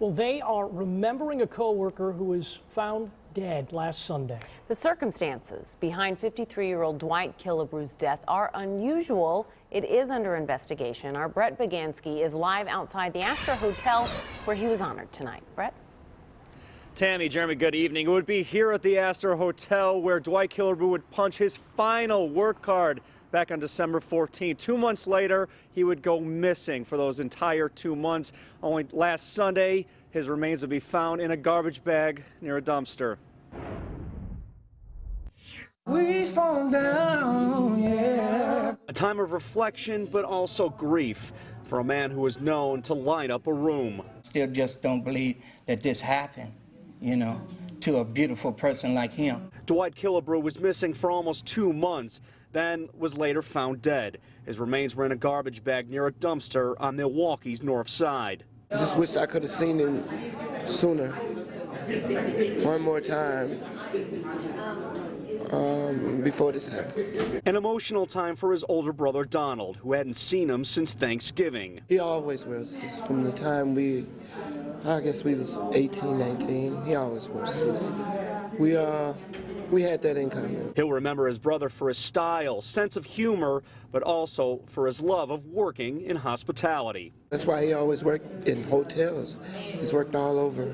Well, they are remembering a co-worker who was found dead last Sunday. The circumstances behind 53-year-old Dwight Killibrew's death are unusual. It is under investigation. Our Brett Baganski is live outside the Astor Hotel where he was honored tonight. Brett? Tammy, Jeremy, good evening. It would be here at the Astor Hotel where Dwight Killibrew would punch his final work card back on December 14th. 2 months later, he would go missing for those entire 2 months. Only last Sunday, his remains would be found in a garbage bag near a dumpster. We fall down, yeah. A time of reflection, but also grief for a man who was known to line up a room. Still just don't believe that this happened, you know, to a beautiful person like him. Dwight Killibrew was missing for almost 2 months, then was later found dead. His remains were in a garbage bag near a dumpster on Milwaukee's north side. I just wish I could have seen him sooner. One more time before this happened. An emotional time for his older brother Donald, who hadn't seen him since Thanksgiving. He always wears suits. From the time I guess we was 18, 19, he always wore suits. We had that in common. He'll remember his brother for his style, sense of humor, but also for his love of working in hospitality. That's why he always worked in hotels. He's worked all over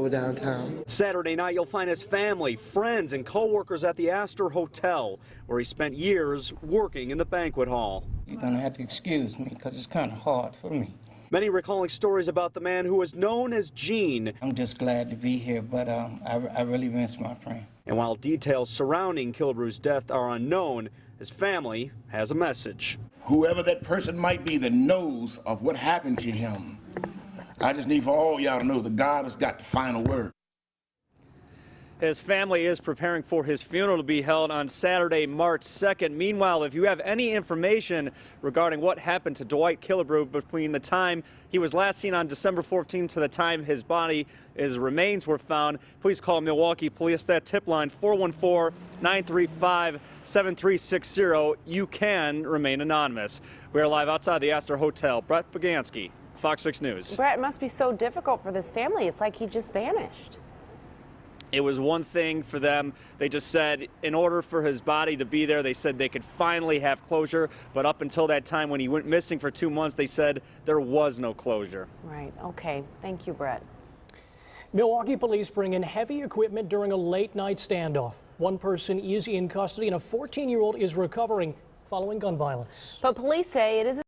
downtown. Saturday night, you'll find his family, friends, and co-workers at the Astor Hotel, where he spent years working in the banquet hall. You're going to have to excuse me because it's kind of hard for me. Many recalling stories about the man who was known as Gene. I'm just glad to be here, but I really miss my friend. And while details surrounding Killibrew's death are unknown, his family has a message. Whoever that person might be that knows of what happened to him, I just need for all y'all to know that God has got the final word. His family is preparing for his funeral to be held on Saturday, March 2nd. Meanwhile, if you have any information regarding what happened to Dwight Killibrew between the time he was last seen on December 14th to the time his remains were found, please call Milwaukee Police. That tip line, 414-935-7360. You can remain anonymous. We are live outside the Astor Hotel. Brett Baganski, Fox 6 News. Brett, it must be so difficult for this family. It's like he just vanished. It was one thing for them. They just said in order for his body to be there, they said they could finally have closure. But up until that time when he went missing for 2 months, they said there was no closure. Right. Okay. Thank you, Brett. Milwaukee police bring in heavy equipment during a late-night standoff. One person is in custody and a 14-year-old is recovering following gun violence. But police say it is